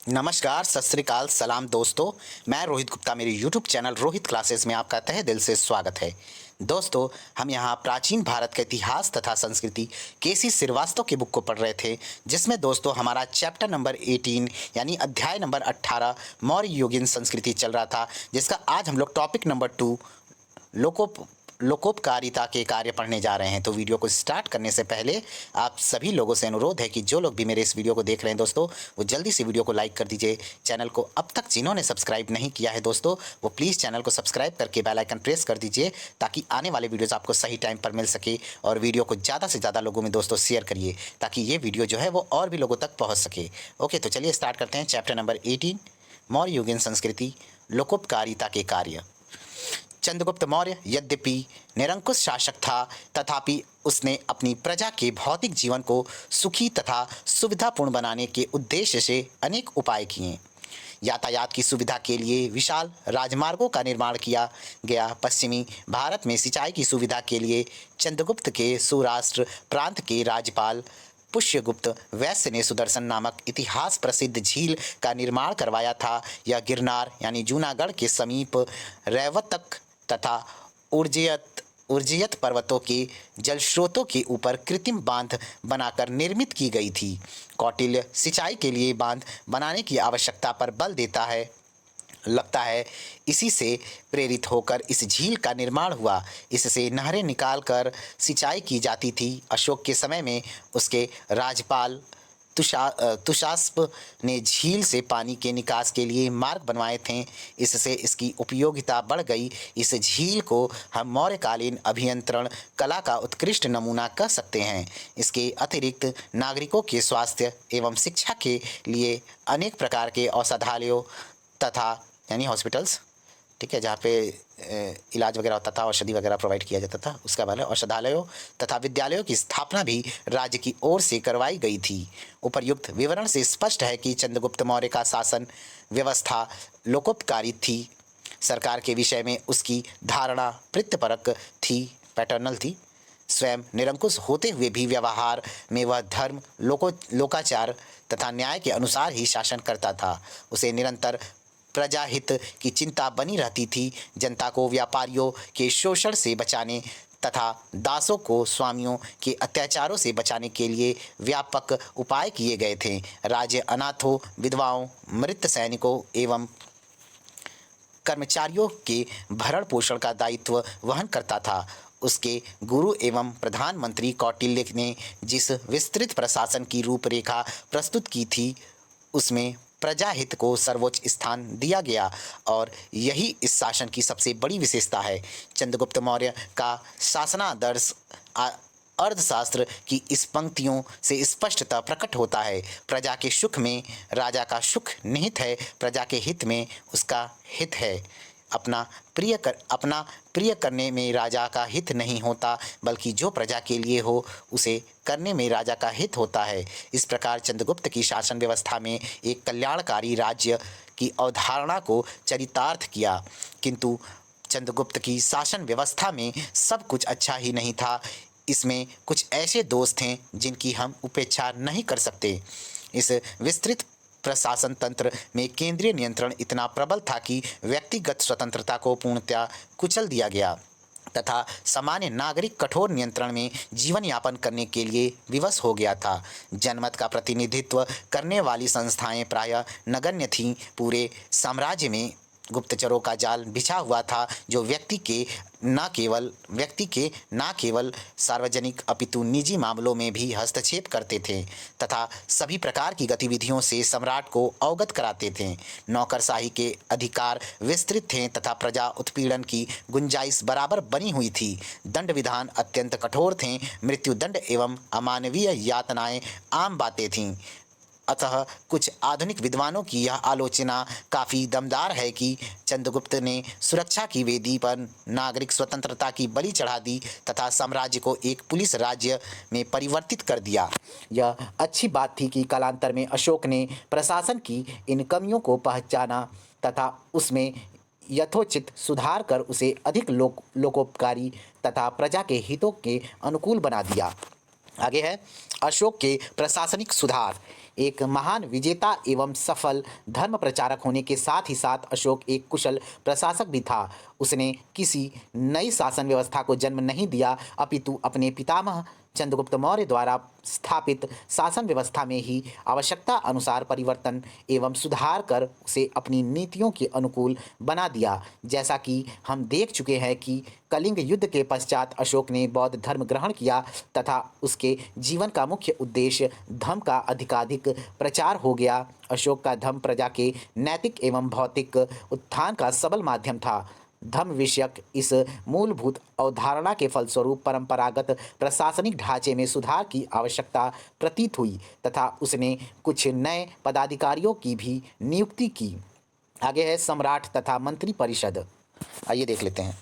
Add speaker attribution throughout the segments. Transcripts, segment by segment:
Speaker 1: नमस्कार, सत श्री अकाल, सलाम दोस्तों। मैं रोहित गुप्ता, मेरे यूट्यूब चैनल रोहित क्लासेस में आपका तहे दिल से स्वागत है। दोस्तों, हम यहाँ प्राचीन भारत का इतिहास तथा संस्कृति केसी श्रीवास्तव की बुक को पढ़ रहे थे, जिसमें दोस्तों हमारा चैप्टर नंबर 18 यानी अध्याय नंबर 18 मौर्य युगीन संस्कृति चल रहा था, जिसका आज हम लोग टॉपिक नंबर 2 लोकोपकारिता के कार्य पढ़ने जा रहे हैं। तो वीडियो को स्टार्ट करने से पहले आप सभी लोगों से अनुरोध है कि जो लोग भी मेरे इस वीडियो को देख रहे हैं दोस्तों, वो जल्दी से वीडियो को लाइक कर दीजिए। चैनल को अब तक जिन्होंने सब्सक्राइब नहीं किया है दोस्तों, वो प्लीज़ चैनल को सब्सक्राइब करके बेल आइकन प्रेस कर दीजिए, ताकि आने वाले वीडियोज़ आपको सही टाइम पर मिल सके। और वीडियो को ज़्यादा से ज़्यादा लोगों में दोस्तों शेयर करिए, ताकि ये वीडियो जो है वो और भी लोगों तक पहुँच सके। ओके, तो चलिए स्टार्ट करते हैं। चैप्टर नंबर 18 मौर्य युगीन संस्कृति, लोकोपकारिता के कार्य। चंद्रगुप्त मौर्य यद्यपि निरंकुश शासक था, तथापि उसने अपनी प्रजा के भौतिक जीवन को सुखी तथा सुविधापूर्ण बनाने के उद्देश्य से अनेक उपाय किए। यातायात की सुविधा के लिए विशाल राजमार्गों का निर्माण किया गया। पश्चिमी भारत में सिंचाई की सुविधा के लिए चंद्रगुप्त के सौराष्ट्र प्रांत के राज्यपाल पुष्यगुप्त वैश्य ने सुदर्शन नामक इतिहास प्रसिद्ध झील का निर्माण करवाया था। यह गिरनार यानी जूनागढ़ के समीप रैवतक तथा उर्जियत पर्वतों के जल स्रोतों के ऊपर कृत्रिम बांध बनाकर निर्मित की गई थी। कौटिल्य सिंचाई के लिए बांध बनाने की आवश्यकता पर बल देता है। लगता है इसी से प्रेरित होकर इस झील का निर्माण हुआ। इससे नहरें निकालकर सिंचाई की जाती थी। अशोक के समय में उसके राज्यपाल तुषास्प ने झील से पानी के निकास के लिए मार्ग बनवाए थे। इससे इसकी उपयोगिता बढ़ गई। इस झील को हम मौर्यकालीन अभियंत्रण कला का उत्कृष्ट नमूना कह सकते हैं। इसके अतिरिक्त नागरिकों के स्वास्थ्य एवं शिक्षा के लिए अनेक प्रकार के औषधालयों तथा यानी हॉस्पिटल्स, ठीक है, जहाँ पे इलाज वगैरह होता था, औषधि वगैरह प्रोवाइड किया जाता था, उसका वाला औषधालयों तथा विद्यालयों की स्थापना भी राज्य की ओर से करवाई गई थी। उपर्युक्त विवरण से स्पष्ट है कि चंद्रगुप्त मौर्य का शासन व्यवस्था लोकोपकारी थी। सरकार के विषय में उसकी धारणा प्रत्यपरक थी, पैटर्नल थी। स्वयं निरंकुश होते हुए भी व्यवहार में वह धर्म, लोकाचार तथा न्याय के अनुसार ही शासन करता था। उसे निरंतर प्रजाहित की चिंता बनी रहती थी। जनता को व्यापारियों के शोषण से बचाने तथा दासों को स्वामियों के अत्याचारों से बचाने के लिए व्यापक उपाय किए गए थे। राज्य अनाथों, विधवाओं, मृत सैनिकों एवं कर्मचारियों के भरण पोषण का दायित्व वहन करता था। उसके गुरु एवं प्रधानमंत्री कौटिल्य ने जिस विस्तृत प्रशासन की रूपरेखा प्रस्तुत की थी, उसमें प्रजाहित को सर्वोच्च स्थान दिया गया, और यही इस शासन की सबसे बड़ी विशेषता है। चंद्रगुप्त मौर्य का शासनादर्श अर्थशास्त्र की इस पंक्तियों से स्पष्टतः प्रकट होता है। प्रजा के सुख में राजा का सुख निहित है, प्रजा के हित में उसका हित है। अपना प्रिय करने में राजा का हित नहीं होता, बल्कि जो प्रजा के लिए हो उसे करने में राजा का हित होता है। इस प्रकार चंद्रगुप्त की शासन व्यवस्था में एक कल्याणकारी राज्य की अवधारणा को चरितार्थ किया। किंतु चंद्रगुप्त की शासन व्यवस्था में सब कुछ अच्छा ही नहीं था। इसमें कुछ ऐसे दोष थे जिनकी हम उपेक्षा नहीं कर सकते। इस विस्तृत प्रशासन तंत्र में केंद्रीय नियंत्रण इतना प्रबल था कि व्यक्तिगत स्वतंत्रता को पूर्णतः कुचल दिया गया तथा सामान्य नागरिक कठोर नियंत्रण में जीवन यापन करने के लिए विवश हो गया था। जनमत का प्रतिनिधित्व करने वाली संस्थाएं प्रायः नगण्य थीं। पूरे साम्राज्य में गुप्तचरों का जाल बिछा हुआ था, जो व्यक्ति के न केवल सार्वजनिक अपितु निजी मामलों में भी हस्तक्षेप करते थे तथा सभी प्रकार की गतिविधियों से सम्राट को अवगत कराते थे। नौकरशाही के अधिकार विस्तृत थे तथा प्रजा उत्पीड़न की गुंजाइश बराबर बनी हुई थी। दंड विधान अत्यंत कठोर थे। मृत्युदंड एवं अमानवीय यातनाएं आम बातें थीं। अतः कुछ आधुनिक विद्वानों की यह आलोचना काफ़ी दमदार है कि चंद्रगुप्त ने सुरक्षा की वेदी पर नागरिक स्वतंत्रता की बलि चढ़ा दी तथा साम्राज्य को एक पुलिस राज्य में परिवर्तित कर दिया। यह अच्छी बात थी कि कालांतर में अशोक ने प्रशासन की इन कमियों को पहचाना तथा उसमें यथोचित सुधार कर उसे अधिक लोकोपकारी तथा प्रजा के हितों के अनुकूल बना दिया। आगे है अशोक के प्रशासनिक सुधार। एक महान विजेता एवं सफल धर्म प्रचारक होने के साथ ही साथ अशोक एक कुशल प्रशासक भी था। उसने किसी नई शासन व्यवस्था को जन्म नहीं दिया, अपितु अपने पितामह चंद्रगुप्त मौर्य द्वारा स्थापित शासन व्यवस्था में ही आवश्यकता अनुसार परिवर्तन एवं सुधार कर उसे अपनी नीतियों के अनुकूल बना दिया। जैसा कि हम देख चुके हैं कि कलिंग युद्ध के पश्चात अशोक ने बौद्ध धर्म ग्रहण किया तथा उसके जीवन का मुख्य उद्देश्य धर्म का अधिकाधिक प्रचार हो गया। अशोक का धर्म प्रजा के नैतिक एवं भौतिक उत्थान का सबल माध्यम था। धर्म विषयक इस मूलभूत अवधारणा के फलस्वरूप परंपरागत प्रशासनिक ढांचे में सुधार की आवश्यकता प्रतीत हुई तथा उसने कुछ नए पदाधिकारियों की भी नियुक्ति की। आगे है सम्राट तथा मंत्री परिषद। आइए देख लेते हैं।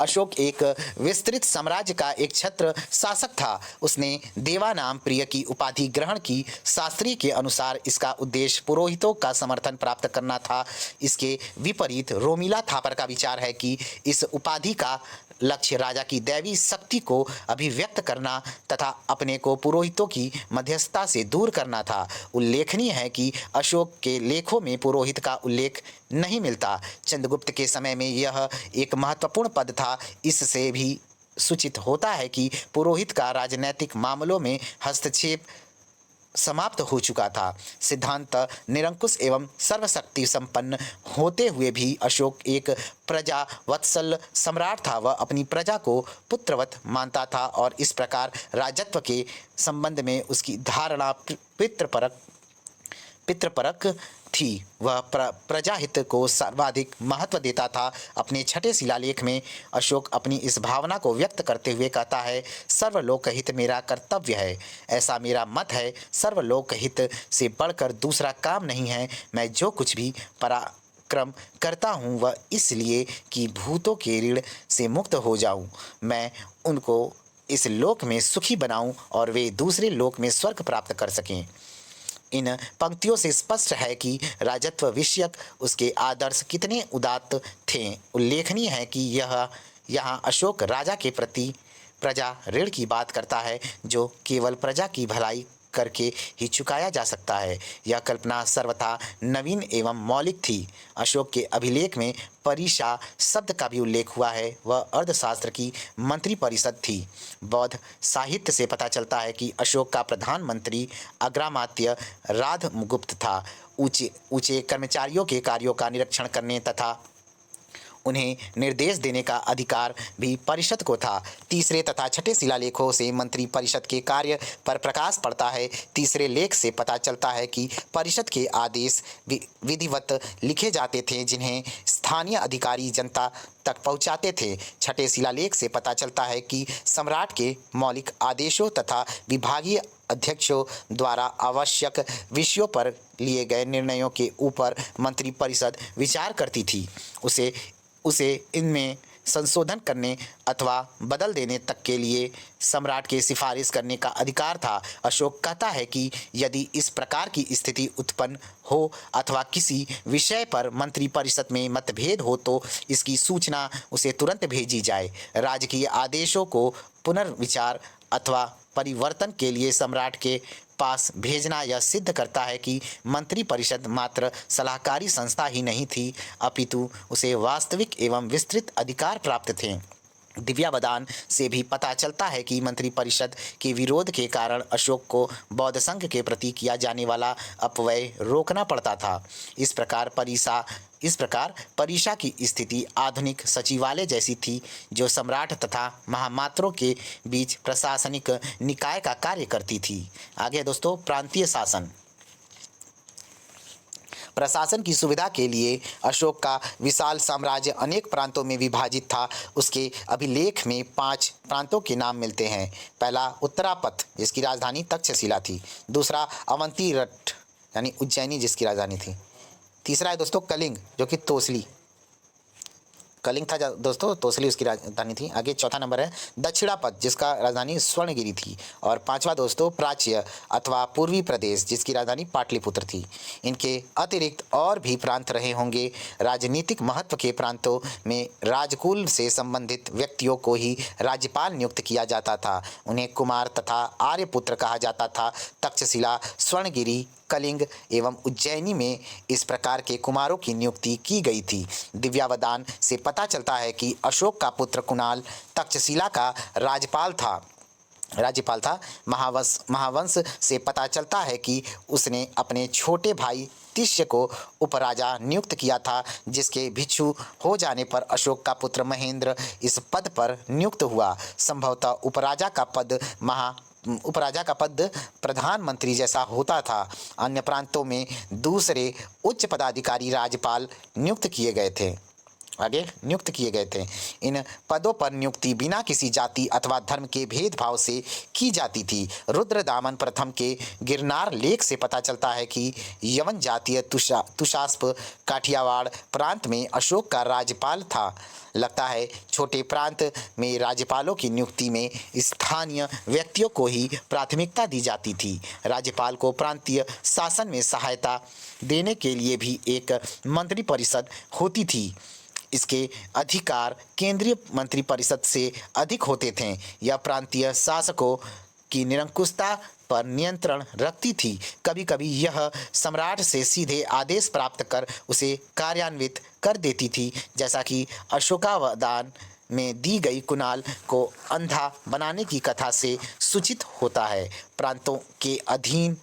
Speaker 1: अशोक एक विस्तृत साम्राज्य का एक छत्र शासक था। उसने देवा नाम प्रिय की उपाधि ग्रहण की। शास्त्रीय के अनुसार इसका उद्देश्य पुरोहितों का समर्थन प्राप्त करना था। इसके विपरीत रोमिला थापर का विचार है कि इस उपाधि का लक्ष्य राजा की दैवी शक्ति को अभिव्यक्त करना तथा अपने को पुरोहितों की मध्यस्थता से दूर करना था। उल्लेखनीय है कि अशोक के लेखों में पुरोहित का उल्लेख नहीं मिलता। चंद्रगुप्त के समय में यह एक महत्वपूर्ण पद था। इससे भी सूचित होता है कि पुरोहित का राजनैतिक मामलों में हस्तक्षेप समाप्त हो चुका था। सिद्धांत निरंकुश एवं सर्वशक्ति संपन्न होते हुए भी अशोक एक प्रजा वत्सल सम्राट था। वह अपनी प्रजा को पुत्रवत मानता था और इस प्रकार राजत्व के संबंध में उसकी धारणा पितृपरक थी। वह प्रजाहित को सर्वाधिक महत्व देता था। अपने छठे शिलालेख में अशोक अपनी इस भावना को व्यक्त करते हुए कहता है, सर्वलोक हित मेरा कर्तव्य है। ऐसा मेरा मत है। सर्वलोक हित से बढ़कर दूसरा काम नहीं है। मैं जो कुछ भी पराक्रम करता हूँ वह इसलिए कि भूतों के ऋण से मुक्त हो जाऊँ, मैं उनको इस लोक में सुखी बनाऊं और वे दूसरे लोक में स्वर्ग प्राप्त कर सकें। इन पंक्तियों से स्पष्ट है कि राजत्व विषयक उसके आदर्श कितने उदात्त थे। उल्लेखनीय है कि यहाँ अशोक राजा के प्रति प्रजा ऋण की बात करता है जो केवल प्रजा की भलाई करके ही चुकाया जा सकता है। यह कल्पना सर्वथा नवीन एवं मौलिक थी। अशोक के अभिलेख में परिषा शब्द का भी उल्लेख हुआ है। वह अर्थशास्त्र की मंत्री परिषद थी। बौद्ध साहित्य से पता चलता है कि अशोक का प्रधानमंत्री अग्रामात्य राधमुगुप्त था। ऊंचे कर्मचारियों के कार्यों का निरीक्षण करने तथा उन्हें निर्देश देने का अधिकार भी परिषद को था। तीसरे तथा छठे शिलालेखों से मंत्री परिषद के कार्य पर प्रकाश पड़ता है। तीसरे लेख से पता चलता है कि परिषद के आदेश विधिवत लिखे जाते थे जिन्हें स्थानीय अधिकारी जनता तक पहुंचाते थे। छठे शिलालेख से पता चलता है कि सम्राट के मौलिक आदेशों तथा विभागीय अध्यक्षों द्वारा आवश्यक विषयों पर लिए गए निर्णयों के ऊपर मंत्री परिषद विचार करती थी। उसे इनमें संशोधन करने अथवा बदल देने तक के लिए सम्राट के सिफारिश करने का अधिकार था। अशोक कहता है कि यदि इस प्रकार की स्थिति उत्पन्न हो अथवा किसी विषय पर मंत्री परिषद में मतभेद हो तो इसकी सूचना उसे तुरंत भेजी जाए। राजकीय आदेशों को पुनर्विचार अथवा परिवर्तन के लिए सम्राट के पास भेजना यह सिद्ध करता है कि मंत्री परिषद मात्र सलाहकारी संस्था ही नहीं थी, अपितु उसे वास्तविक एवं विस्तृत अधिकार प्राप्त थे। दिव्यावदान से भी पता चलता है कि मंत्री परिषद के विरोध के कारण अशोक को बौद्ध संघ के प्रति किया जाने वाला अपव्यय रोकना पड़ता था। इस प्रकार परिषा की स्थिति आधुनिक सचिवालय जैसी थी जो सम्राट तथा महामात्रों के बीच प्रशासनिक निकाय का कार्य करती थी। आगे दोस्तों, प्रांतीय शासन। प्रशासन की सुविधा के लिए अशोक का विशाल साम्राज्य अनेक प्रांतों में विभाजित था। उसके अभिलेख में 5 प्रांतों के नाम मिलते हैं। पहला उत्तरापथ जिसकी राजधानी तक्षशिला थी। दूसरा अवंतीरठ यानी उज्जैनी जिसकी राजधानी थी। तीसरा है दोस्तों कलिंग जो कि तोसली कलिंग था दोस्तों, तोसली उसकी राजधानी थी। आगे चौथा नंबर है दक्षिणापथ, जिसका राजधानी स्वर्णगिरी थी। और पांचवा दोस्तों प्राच्य अथवा पूर्वी प्रदेश, जिसकी राजधानी पाटलिपुत्र थी। इनके अतिरिक्त और भी प्रांत रहे होंगे। राजनीतिक महत्व के प्रांतों में राजकुल से संबंधित व्यक्तियों को ही राज्यपाल नियुक्त किया जाता था। उन्हें कुमार तथा आर्यपुत्र कहा जाता था। तक्षशिला, स्वर्णगिरी, कलिंग एवं उज्जैनी में इस प्रकार के कुमारों की नियुक्ति की गई थी। दिव्यावदान से पता चलता है कि अशोक का पुत्र कुणाल तक्षशिला का राज्यपाल था। महावंश से पता चलता है कि उसने अपने छोटे भाई तिष्य को उपराजा नियुक्त किया था, जिसके भिक्षु हो जाने पर अशोक का पुत्र महेंद्र इस पद पर नियुक्त हुआ। संभवतः उपराजा का पद प्रधानमंत्री जैसा होता था। अन्य प्रांतों में दूसरे उच्च पदाधिकारी राज्यपाल नियुक्त किए गए थे। इन पदों पर नियुक्ति बिना किसी जाति अथवा धर्म के भेदभाव से की जाती थी। रुद्रदामन प्रथम के गिरनार लेख से पता चलता है कि यवन जातीय तुषास्प काठियावाड़ प्रांत में अशोक का राज्यपाल था। लगता है छोटे प्रांत में राज्यपालों की नियुक्ति में स्थानीय व्यक्तियों को ही प्राथमिकता दी जाती थी। राज्यपाल को प्रांतीय शासन में सहायता देने के लिए भी एक मंत्रिपरिषद होती थी। इसके अधिकार केंद्रीय मंत्रिपरिषद से अधिक होते थे। यह प्रांतीय शासकों की निरंकुशता पर नियंत्रण रखती थी। कभी कभी यह सम्राट से सीधे आदेश प्राप्त कर उसे कार्यान्वित कर देती थी, जैसा कि अशोकावदान में दी गई कुणाल को अंधा बनाने की कथा से सूचित होता है। प्रांतों के अधीन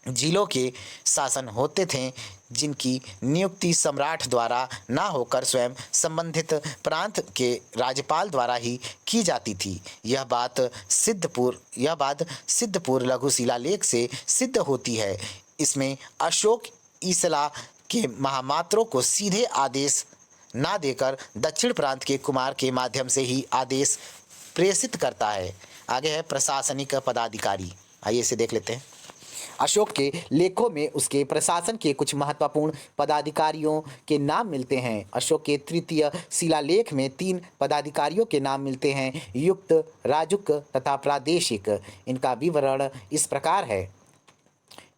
Speaker 1: जिलों के शासन होते थे, जिनकी नियुक्ति सम्राट द्वारा न होकर स्वयं संबंधित प्रांत के राज्यपाल द्वारा ही की जाती थी। यह बात सिद्धपुर लघु शिलालेख से सिद्ध होती है। इसमें अशोक ईसला के महामात्रों को सीधे आदेश न देकर दक्षिण प्रांत के कुमार के माध्यम से ही आदेश प्रेषित करता है। आगे है प्रशासनिक पदाधिकारी। आइए इसे देख लेते हैं। अशोक के लेखों में उसके प्रशासन के कुछ महत्वपूर्ण पदाधिकारियों के नाम मिलते हैं। अशोक के तृतीय शिलालेख में 3 पदाधिकारियों के नाम मिलते हैं, युक्त, राजुक तथा प्रादेशिक। इनका विवरण इस प्रकार है।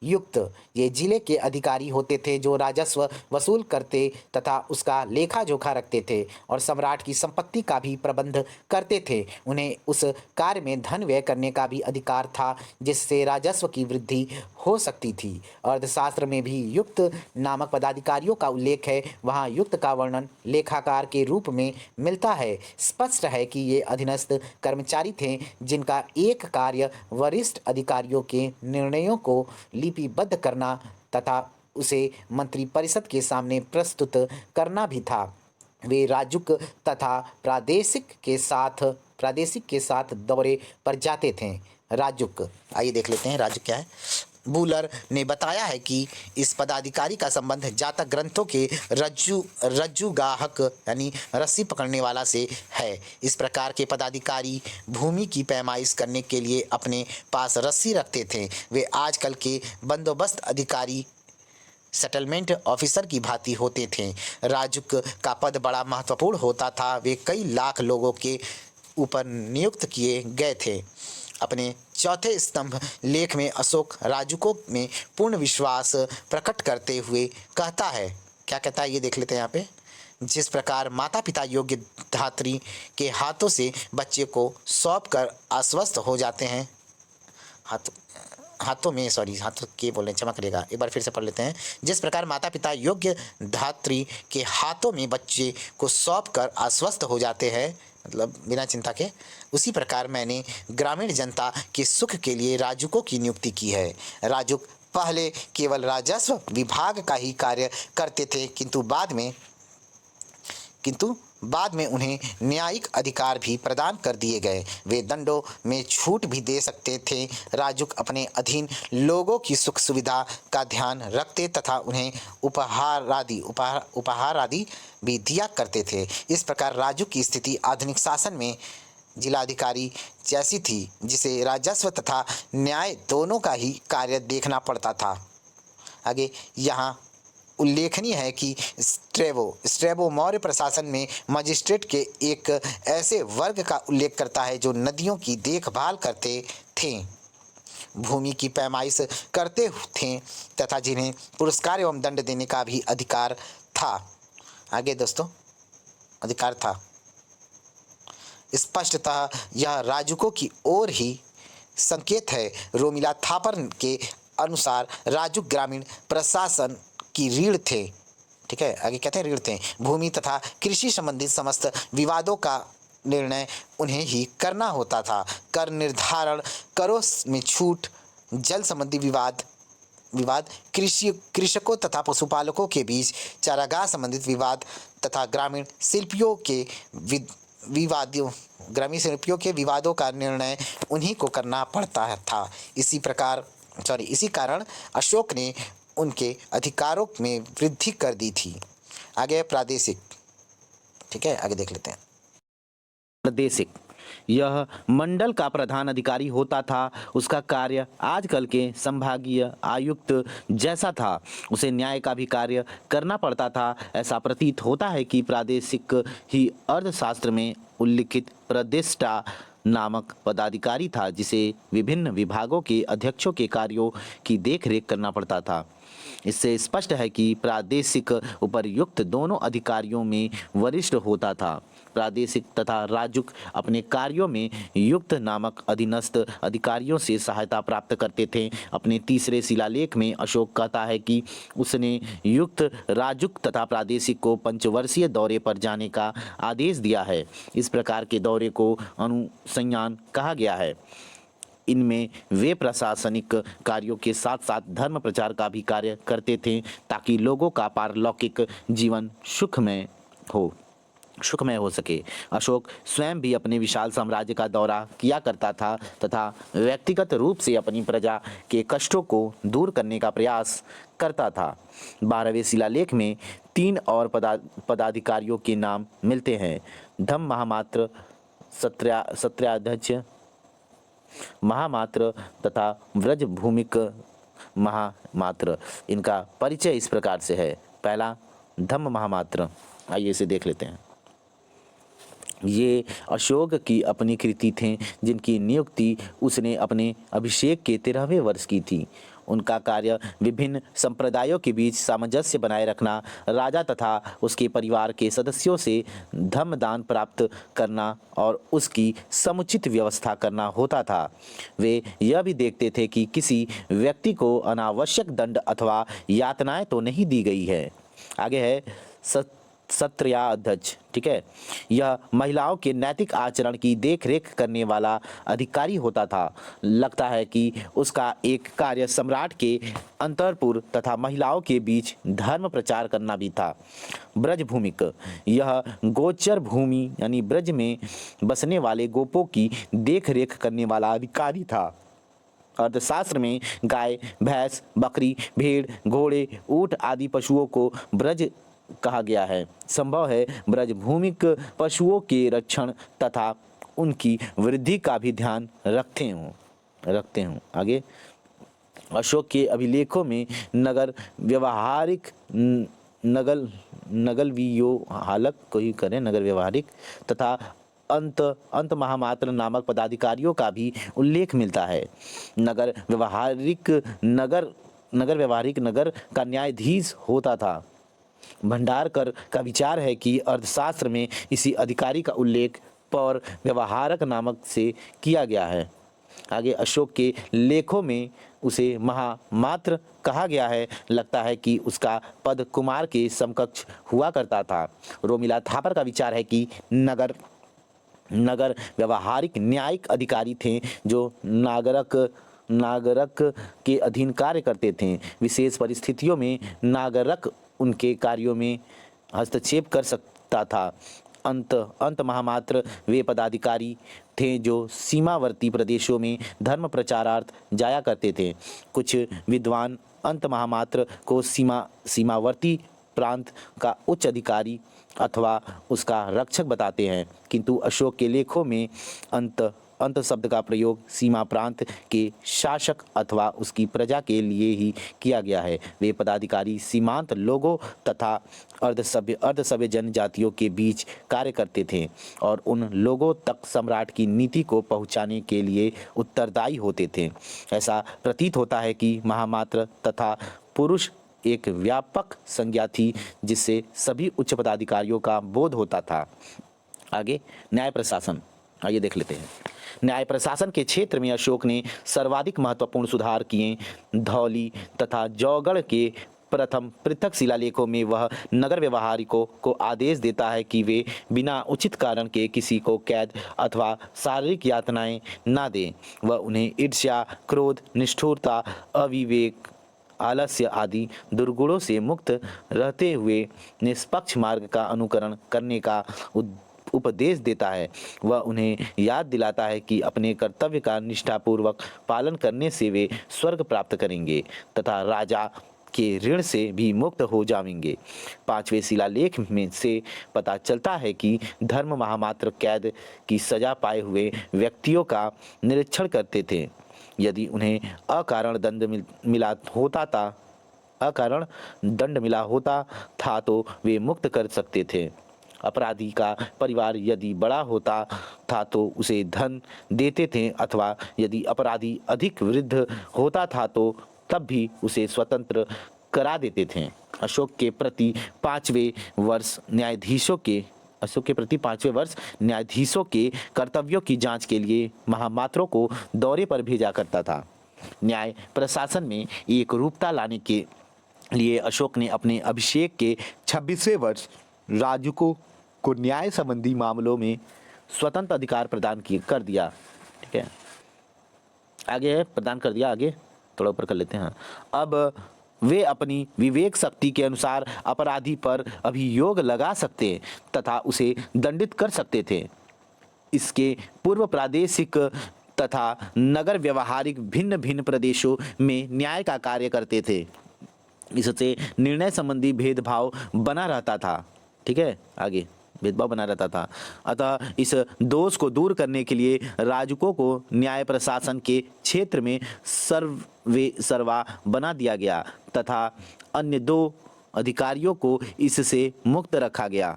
Speaker 1: युक्त, ये जिले के अधिकारी होते थे जो राजस्व वसूल करते तथा उसका लेखा जोखा रखते थे और सम्राट की संपत्ति का भी प्रबंध करते थे। उन्हें उस कार्य में धन व्यय करने का भी अधिकार था जिससे राजस्व की वृद्धि हो सकती थी। अर्थशास्त्र में भी युक्त नामक पदाधिकारियों का उल्लेख है। वहाँ युक्त का वर्णन लेखाकार के रूप में मिलता है। स्पष्ट है कि ये अधीनस्थ कर्मचारी थे जिनका एक कार्य वरिष्ठ अधिकारियों के निर्णयों को लिपिबद्ध करना तथा उसे मंत्रिपरिषद के सामने प्रस्तुत करना भी था। वे राजुक तथा प्रादेशिक के साथ दौरे पर जाते थे। राजुक, आइए देख लेते हैं राजुक क्या है। बूलर ने बताया है कि इस पदाधिकारी का संबंध जातक ग्रंथों के रज्जुगाहक यानी रस्सी पकड़ने वाला से है। इस प्रकार के पदाधिकारी भूमि की पैमाइश करने के लिए अपने पास रस्सी रखते थे। वे आजकल के बंदोबस्त अधिकारी सेटलमेंट ऑफिसर की भांति होते थे। राजुक का पद बड़ा महत्वपूर्ण होता था। वे कई लाख लोगों के ऊपर नियुक्त किए गए थे। अपने चौथे स्तंभ लेख में अशोक राजुकों में पूर्ण विश्वास प्रकट करते हुए कहता है, क्या कहता है ये देख लेते हैं यहाँ पे। जिस प्रकार माता पिता योग्य धात्री के हाथों से बच्चे को सौंप कर आश्वस्त हो जाते हैं, हाथों के बोल रहे हैं, क्षमा करिएगा, एक बार फिर से पढ़ लेते हैं। जिस प्रकार माता पिता योग्य धात्री के हाथों में बच्चे को सौंप कर आश्वस्त हो जाते हैं, मतलब बिना चिंता के, उसी प्रकार मैंने ग्रामीण जनता के सुख के लिए राजुकों की नियुक्ति की है। राजुक पहले केवल राजस्व विभाग का ही कार्य करते थे, किंतु बाद में उन्हें न्यायिक अधिकार भी प्रदान कर दिए गए। वे दंडों में छूट भी दे सकते थे। राजुक अपने अधीन लोगों की सुख सुविधा का ध्यान रखते तथा उन्हें उपहार आदि भी दिया करते थे। इस प्रकार राजुक की स्थिति आधुनिक शासन में जिलाधिकारी जैसी थी, जिसे राजस्व तथा न्याय दोनों का ही कार्य देखना पड़ता था। आगे यहाँ उल्लेखनीय है कि स्ट्रैबो मौर्य प्रशासन में मजिस्ट्रेट के एक ऐसे वर्ग का उल्लेख करता है जो नदियों की देखभाल करते थे, भूमि की पैमाइश करते थे तथा जिन्हें पुरस्कार एवं दंड देने का भी अधिकार था। आगे दोस्तों, अधिकार था। स्पष्टतः यह राजुकों की ओर ही संकेत है। रोमिला थापर के अनुसार राजुक ग्रामीण प्रशासन की रीढ़ थे। ठीक है, आगे कहते हैं रीढ़ थे। भूमि तथा कृषि संबंधित समस्त विवादों का निर्णय उन्हें ही करना होता था। कर निर्धारण, करों में छूट, जल संबंधी विवाद कृषकों तथा पशुपालकों के बीच, चारागाह संबंधित विवाद तथा ग्रामीण शिल्पियों के विवादों का निर्णय उन्हीं को करना पड़ता था। इसी कारण अशोक ने उनके अधिकारों में वृद्धि कर दी थी। आगे प्रादेशिक। ठीक है, आगे देख लेते हैं।
Speaker 2: प्रादेशिक, यह मंडल का प्रधान अधिकारी होता था। उसका कार्य आजकल के संभागीय आयुक्त जैसा था। उसे न्याय का भी कार्य करना पड़ता था। ऐसा प्रतीत होता है कि प्रादेशिक ही अर्थशास्त्र में उल्लिखित प्रदेष्टा नामक पदाधिकारी था, जिसे विभिन्न विभागों के अध्यक्षों के कार्यों की देखरेख करना पड़ता था। इससे स्पष्ट है कि प्रादेशिक उपर्युक्त दोनों अधिकारियों में वरिष्ठ होता था। प्रादेशिक तथा राजुक अपने कार्यों में युक्त नामक अधीनस्थ अधिकारियों से सहायता प्राप्त करते थे। अपने तीसरे शिलालेख में अशोक कहता है कि उसने युक्त राजुक तथा प्रादेशिक को पंचवर्षीय दौरे पर जाने का आदेश दिया है। इस प्रकार के दौरे को अनुसंयान कहा गया है। इनमें वे प्रशासनिक कार्यों के साथ साथ धर्म प्रचार का भी कार्य करते थे, ताकि लोगों का पारलौकिक जीवन सुखमय हो सके। अशोक स्वयं भी अपने विशाल साम्राज्य का दौरा किया करता था तथा व्यक्तिगत रूप से अपनी प्रजा के कष्टों को दूर करने का प्रयास करता था। 12वें शिलालेख में 3 और पदाधिकारियों के नाम मिलते हैं। धम्म महामात्र, सत्र्याध्यक्ष महामात्र तथा व्रज भूमिक महामात्र। इनका परिचय इस प्रकार से है। पहला, धम्म महामात्र। आइए इसे देख लेते हैं। ये अशोक की अपनी कृति थे, जिनकी नियुक्ति उसने अपने अभिषेक के 13वें वर्ष की थी। उनका कार्य विभिन्न संप्रदायों के बीच सामंजस्य बनाए रखना, राजा तथा उसके परिवार के सदस्यों से धर्मदान प्राप्त करना और उसकी समुचित व्यवस्था करना होता था। वे यह भी देखते थे कि किसी व्यक्ति को अनावश्यक दंड अथवा यातनाएं तो नहीं दी गई है। आगे है सत्र्याध्यक्ष। ठीक है, यह महिलाओं के नैतिक आचरण की देखरेख करने वाला अधिकारी होता था। लगता है कि उसका एक कार्य सम्राट के अंतरपुर तथा महिलाओं के बीच धर्म प्रचार करना भी था। ब्रज भूमिक, यह गोचर भूमि यानी ब्रज में बसने वाले गोपों की देखरेख करने वाला अधिकारी था। अर्थशास्त्र में गाय, भैंस, बकरी, भेड़, घोड़े, ऊंट आदि पशुओं को ब्रज कहा गया है। संभव है ब्रज भूमिक पशुओं के रक्षण तथा उनकी वृद्धि का भी ध्यान रखते हों। आगे, अशोक के अभिलेखों में नगर व्यवहारिक नगर व्यवहारिक तथा अंत महामात्र नामक पदाधिकारियों का भी उल्लेख मिलता है। नगर व्यवहारिक नगर का न्यायाधीश होता था। भंडारकर का विचार है कि अर्थशास्त्र में इसी अधिकारी का उल्लेख पौर व्यवहारक नामक से किया गया है। आगे, अशोक के लेखों में उसे महामात्र कहा गया है। लगता है कि उसका पद कुमार के समकक्ष हुआ करता था। रोमिला थापर का विचार है कि नगर व्यवहारिक न्यायिक अधिकारी थे जो नागरक के अधीन कार्य करते थे। विशेष परिस्थितियों में नागरक उनके कार्यों में हस्तक्षेप कर सकता था। अंत महामात्र वे पदाधिकारी थे जो सीमावर्ती प्रदेशों में धर्म प्रचारार्थ जाया करते थे। कुछ विद्वान अंत महामात्र को सीमावर्ती प्रांत का उच्च अधिकारी अथवा उसका रक्षक बताते हैं, किंतु अशोक के लेखों में अंत अंत शब्द का प्रयोग सीमा प्रांत के शासक अथवा उसकी प्रजा के लिए ही किया गया है। वे पदाधिकारी सीमांत लोगों तथा अर्धसभ्य जनजातियों के बीच कार्य करते थे और उन लोगों तक सम्राट की नीति को पहुंचाने के लिए उत्तरदायी होते थे। ऐसा प्रतीत होता है कि महामात्र तथा पुरुष एक व्यापक संज्ञा थी जिससे सभी उच्च पदाधिकारियों का बोध होता था। आगे न्याय प्रशासन, आइए देख लेते हैं। न्याय प्रशासन के क्षेत्र में अशोक ने सर्वाधिक महत्वपूर्ण सुधार किए। धौली तथा जौगढ़ के प्रथम पृथक शिलालेखों में वह नगर व्यवहारिकों को आदेश देता है कि वे बिना उचित कारण के किसी को कैद अथवा शारीरिक यातनाएं ना दें। वह उन्हें ईर्ष्या, क्रोध, निष्ठुरता, अविवेक, आलस्य आदि दुर्गुणों से मुक्त रहते हुए निष्पक्ष मार्ग का अनुकरण करने का उपदेश देता है। वह उन्हें याद दिलाता है कि अपने कर्तव्य का निष्ठापूर्वक पालन करने से वे स्वर्ग प्राप्त करेंगे तथा राजा के ऋण से भी मुक्त हो जाएंगे। 5वें शिलालेख में से पता चलता है कि धर्म महामात्र कैद की सजा पाए हुए व्यक्तियों का निरीक्षण करते थे। यदि उन्हें अकारण दंड मिला होता था तो वे मुक्त कर सकते थे। अपराधी का परिवार यदि बड़ा होता था तो उसे धन देते थे अथवा यदि अपराधी अधिक वृद्ध होता था तो तब भी उसे स्वतंत्र करा देते थे। अशोक के प्रति पांचवें वर्ष न्यायाधीशों के कर्तव्यों की जांच के लिए महामात्रों को दौरे पर भेजा करता था। न्याय प्रशासन में एक रूपता लाने के लिए अशोक ने अपने अभिषेक के 26वें वर्ष राजकों को न्याय संबंधी मामलों में स्वतंत्र अधिकार प्रदान कर दिया। ठीक है, आगे प्रदान कर दिया। आगे थोड़ा ऊपर कर लेते हैं। अब वे अपनी विवेक शक्ति के अनुसार अपराधी पर अभियोग लगा सकते तथा उसे दंडित कर सकते थे। इसके पूर्व प्रादेशिक तथा नगर व्यवहारिक भिन्न भिन्न प्रदेशों में न्याय का कार्य करते थे। इससे निर्णय संबंधी भेदभाव बना रहता था। ठीक है, आगे भेदभाव बना रहता था। अतः इस दोष को दूर करने के लिए राजकों को न्याय प्रशासन के क्षेत्र में सर्वा बना दिया गया तथा अन्य 2 अधिकारियों को इससे मुक्त रखा गया।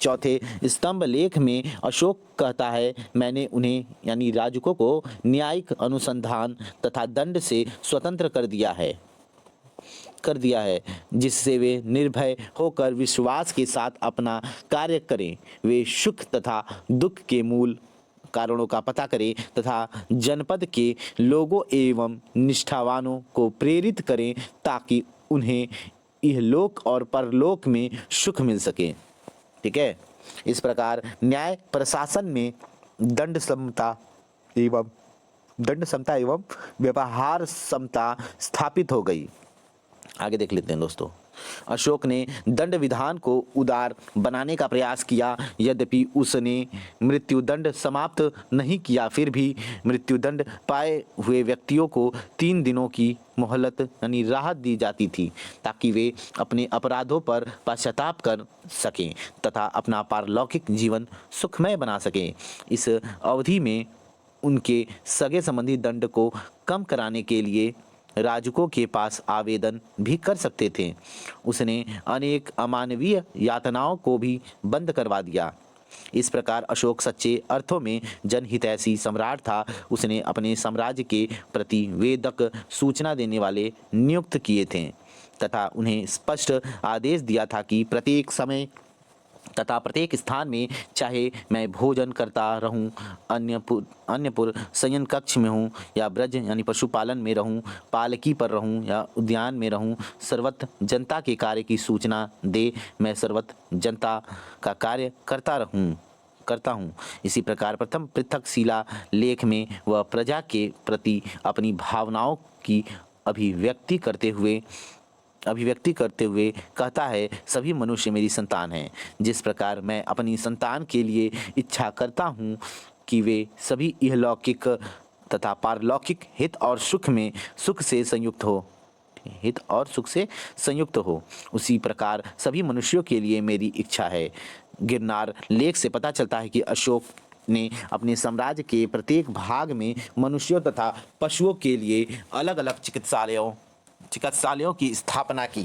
Speaker 2: चौथे स्तंभ लेख में अशोक कहता है, मैंने उन्हें यानी राजकों को न्यायिक अनुसंधान तथा दंड से स्वतंत्र कर दिया है जिससे वे निर्भय होकर विश्वास के साथ अपना कार्य करें। वे सुख तथा दुख के मूल कारणों का पता करें तथा जनपद के लोगों एवं निष्ठावानों को प्रेरित करें ताकि उन्हें इहलोक और परलोक में सुख मिल सके। ठीक है, इस प्रकार न्याय प्रशासन में दंड समता एवं व्यवहार समता स्थापित हो गई। आगे देख लेते हैं दोस्तों। अशोक ने दंड विधान को उदार बनाने का प्रयास किया। यद्यपि उसने मृत्युदंड समाप्त नहीं किया, फिर भी मृत्युदंड पाए हुए व्यक्तियों को 3 दिनों की मोहलत यानी राहत दी जाती थी ताकि वे अपने अपराधों पर पश्चाताप कर सकें तथा अपना पारलौकिक जीवन सुखमय बना सकें। इस अवधि में उनके सगे संबंधी दंड को कम कराने के लिए राजकों के पास आवेदन भी कर सकते थे। उसने अनेक अमानवीय यातनाओं को भी बंद करवा दिया। इस प्रकार अशोक सच्चे अर्थों में जनहितैषी सम्राट था। उसने अपने साम्राज्य के प्रति वेदक सूचना देने वाले नियुक्त किए थे तथा उन्हें स्पष्ट आदेश दिया था कि प्रत्येक समय तथा प्रत्येक स्थान में, चाहे मैं भोजन करता रहूं, अन्यपुर शयन कक्ष में हूं या ब्रज यानी पशुपालन में रहूं, पालकी पर रहूं या उद्यान में रहूं, सर्वत्र जनता के कार्य की सूचना दे। मैं सर्वत्र जनता का कार्य करता हूं। इसी प्रकार प्रथम पृथक शिला लेख में वह प्रजा के प्रति अपनी भावनाओं की अभिव्यक्ति करते हुए कहता है, सभी मनुष्य मेरी संतान हैं। जिस प्रकार मैं अपनी संतान के लिए इच्छा करता हूँ कि वे सभी इहलौकिक तथा पारलौकिक हित और सुख से संयुक्त हो, उसी प्रकार सभी मनुष्यों के लिए मेरी इच्छा है। गिरनार लेख से पता चलता है कि अशोक ने अपने साम्राज्य के प्रत्येक भाग में मनुष्यों तथा पशुओं के लिए अलग अलग चिकित्सालयों की स्थापना की।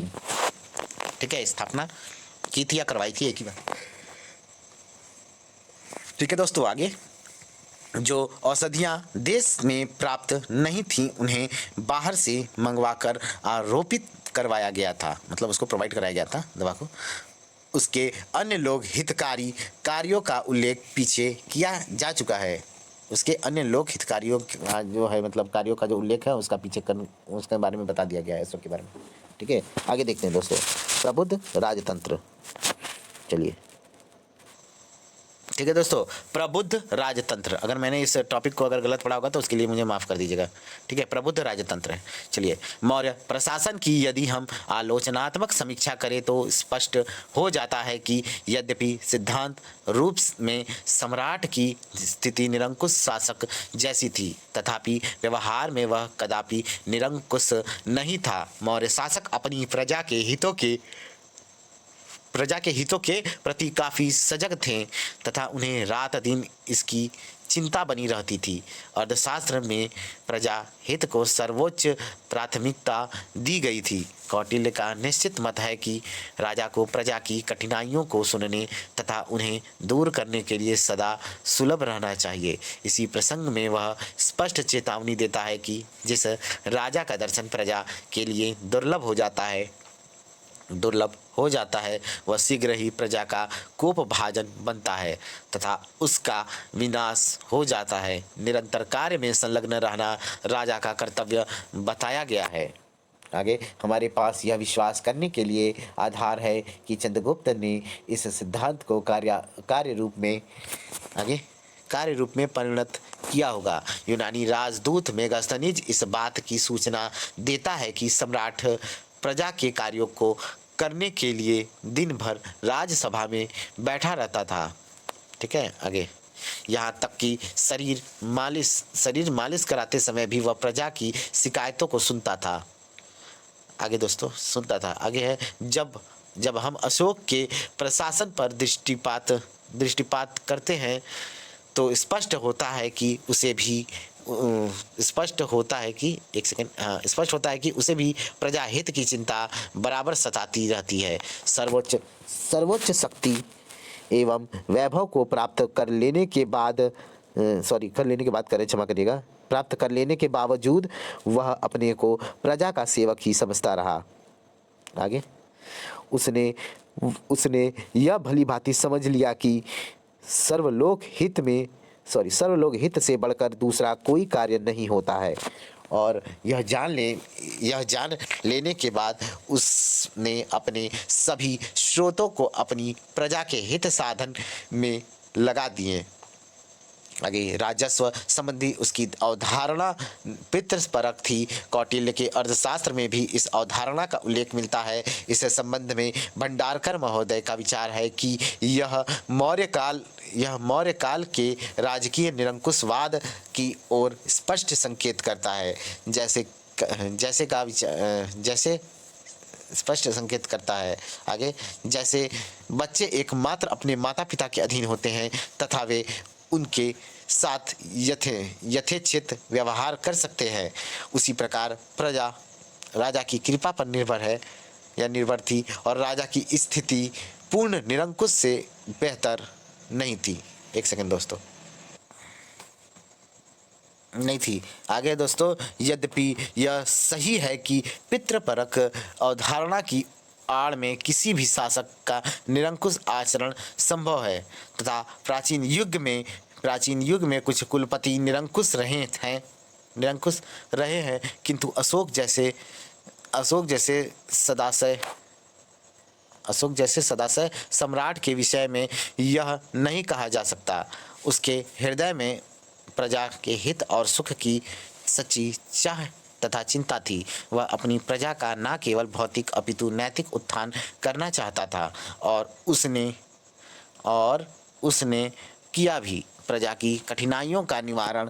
Speaker 1: ठीक है, स्थापना की थी या करवाई थी, एक ही बात। ठीक है दोस्तों, आगे जो औषधियाँ देश में प्राप्त नहीं थीं उन्हें बाहर से मंगवाकर आरोपित करवाया गया था, मतलब उसको प्रोवाइड कराया गया था दवा को। उसके अन्य लोग हितकारी कार्यों का उल्लेख पीछे किया जा चुका है। उसके अन्य लोग हितकारियों का जो है मतलब कार्यों का जो उल्लेख है उसका उसके बारे में बता दिया गया है, इसके बारे में। ठीक है, आगे देखते हैं दोस्तों, प्रबुद्ध राजतंत्र। चलिए, ठीक है दोस्तों, प्रबुद्ध राजतंत्र। अगर मैंने इस टॉपिक को अगर गलत पढ़ा होगा तो उसके लिए मुझे माफ़ कर दीजिएगा। ठीक है, प्रबुद्ध राजतंत्र है। चलिए, मौर्य प्रशासन की यदि हम आलोचनात्मक समीक्षा करें तो स्पष्ट हो जाता है कि यद्यपि सिद्धांत रूप में सम्राट की स्थिति निरंकुश शासक जैसी थी, तथापि व्यवहार में वह कदापि निरंकुश नहीं था। मौर्य शासक अपनी प्रजा के हितों के प्रति काफ़ी सजग थे तथा उन्हें रात दिन इसकी चिंता बनी रहती थी। अर्थशास्त्र में प्रजा हित को सर्वोच्च प्राथमिकता दी गई थी। कौटिल्य का निश्चित मत है कि राजा को प्रजा की कठिनाइयों को सुनने तथा उन्हें दूर करने के लिए सदा सुलभ रहना चाहिए। इसी प्रसंग में वह स्पष्ट चेतावनी देता है कि जिस राजा का दर्शन प्रजा के लिए दुर्लभ हो जाता है वह शीघ्र ही प्रजा का कोपभाजन बनता है तथा उसका विनाश हो जाता है। निरंतर कार्य में संलग्न रहना राजा का कर्तव्य बताया गया है। आगे हमारे पास यह विश्वास करने के लिए आधार है कि चंद्रगुप्त ने इस सिद्धांत को कार्य रूप में परिणत किया होगा। यूनानी राजदूत मेगास्थनीज इस बात की सूचना देता है कि सम्राट प्रजा के कार्यों को करने के लिए दिन भर राजसभा में बैठा रहता था। ठीक है, आगे यहाँ तक कि शरीर मालिश कराते समय भी वह प्रजा की शिकायतों को सुनता था। आगे दोस्तों सुनता था। आगे है, जब हम अशोक के प्रशासन पर दृष्टिपात करते हैं तो स्पष्ट होता है कि उसे भी प्रजा हित की चिंता बराबर सताती रहती है। सर्वोच्च शक्ति एवं वैभव को प्राप्त कर लेने के बावजूद वह अपने को प्रजा का सेवक ही समझता रहा। आगे उसने यह भली भांति समझ लिया कि सर्वलोक हित से बढ़कर दूसरा कोई कार्य नहीं होता है, और यह जान लेने के बाद उसने अपने सभी स्रोतों को अपनी प्रजा के हित साधन में लगा दिए। आगे राजस्व संबंधी उसकी अवधारणा पितृपरक थी। कौटिल्य के अर्थशास्त्र में भी इस अवधारणा का उल्लेख मिलता है। इस संबंध में भंडारकर महोदय का विचार है कि यह मौर्य काल के राजकीय निरंकुशवाद की ओर स्पष्ट संकेत करता है। स्पष्ट संकेत करता है। आगे जैसे बच्चे एकमात्र अपने माता पिता के अधीन होते हैं तथा वे उनके साथ यथेच्छित व्यवहार कर सकते हैं, उसी प्रकार प्रजा राजा की कृपा पर निर्भर थी और राजा की स्थिति पूर्ण निरंकुश से बेहतर नहीं थी। एक सेकंड दोस्तों, नहीं थी। आगे दोस्तों, यद्यपि यह सही है कि पितृपरक अवधारणा की आड़ में किसी भी शासक का निरंकुश आचरण संभव है तथा प्राचीन युग में कुछ कुलपति निरंकुश रहे हैं, किंतु अशोक जैसे सदाशय सम्राट के विषय में यह नहीं कहा जा सकता। उसके हृदय में प्रजा के हित और सुख की सच्ची चाह तथा चिंता थी। वह अपनी प्रजा का न केवल भौतिक अपितु नैतिक उत्थान करना चाहता था, और उसने किया भी। प्रजा की कठिनाइयों का निवारण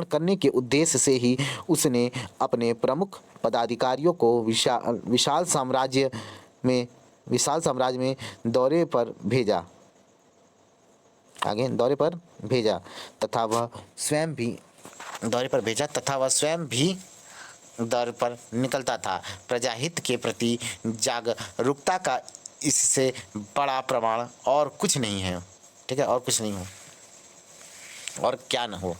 Speaker 1: करने के उद्देश्य से ही उसने अपने प्रमुख पदाधिकारियों को विशाल साम्राज्य में दौरे पर भेजा। आगे दौरे पर भेजा तथा वह स्वयं भी दौरे पर निकलता था। प्रजाहित के प्रति जागरूकता का इससे बड़ा प्रमाण और कुछ नहीं है। ठीक है, और कुछ नहीं हो और क्या न हो,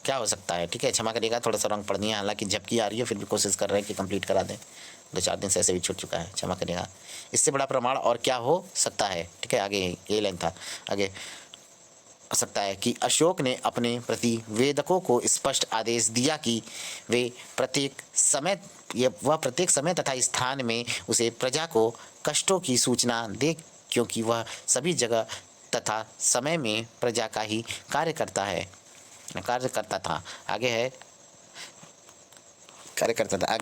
Speaker 1: क्या हो सकता है। ठीक है, क्षमा करिएगा, थोड़ा सा रंग पड़ दिया, हालांकि झपकी आ रही है, फिर भी कोशिश कर रहे हैं कि कंप्लीट करा दें। 2-4 दिन से ऐसे भी छूट चुका है, क्षमा करिएगा। इससे बड़ा प्रमाण और क्या हो सकता है। ठीक है, आगे ये लाइन था, आगे हो सकता है कि अशोक ने अपने प्रतिवेदकों को स्पष्ट आदेश दिया कि वह प्रत्येक समय तथा स्थान में उसे प्रजा को कष्टों की सूचना दे, क्योंकि वह सभी जगह तथा समय में प्रजा का ही कार्य करता था। आगे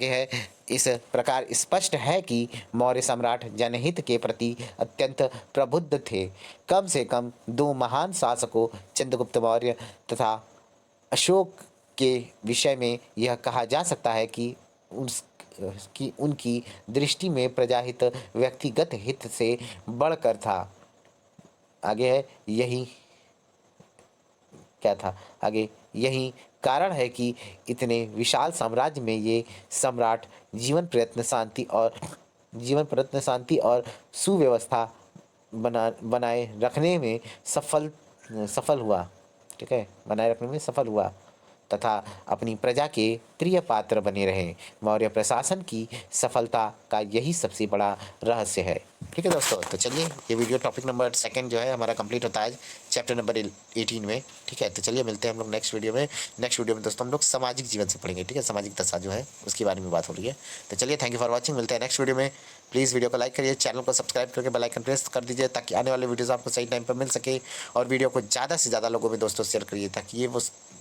Speaker 1: है इस प्रकार स्पष्ट है कि मौर्य सम्राट जनहित के प्रति अत्यंत प्रबुद्ध थे। कम से कम 2 महान शासकों चंद्रगुप्त मौर्य तथा अशोक के विषय में यह कहा जा सकता है कि उनकी दृष्टि में प्रजाहित व्यक्तिगत हित से बढ़कर था। आगे है यही कारण है कि इतने विशाल साम्राज्य में ये सम्राट जीवन प्रयत्न शांति और सुव्यवस्था बनाए रखने में सफल हुआ। ठीक है, बनाए रखने में सफल हुआ तथा अपनी प्रजा के प्रिय पात्र बने रहे। मौर्य प्रशासन की सफलता का यही सबसे बड़ा रहस्य है। ठीक है दोस्तों, तो चलिए ये वीडियो टॉपिक नंबर 2 जो है हमारा कंप्लीट होता है चैप्टर नंबर 18 में। ठीक है, तो चलिए मिलते हैं हम लोग नेक्स्ट वीडियो में दोस्तों हम लोग सामाजिक जीवन से पढ़ेंगे। ठीक है, सामाजिक दशा जो है उसके बारे में बात हो रही है। तो चलिए, थैंक यू फॉर वॉचिंग, मिलते हैं नेक्स्ट वीडियो में। प्लीज़ वीडियो को लाइक करिए, चैनल को सब्सक्राइब करके बेल आइकन प्रेस कर दीजिए ताकि आने वाले वीडियोस आपको सही टाइम पर मिल सके, और वीडियो को ज़्यादा से ज़्यादा लोगों में दोस्तों शेयर करिए ताकि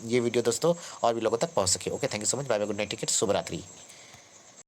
Speaker 1: ये वीडियो दोस्तों और भी लोगों तक पहुँच सके। Okay, thank you so much, bye bye, good night, ticket, शुभ रात्रि।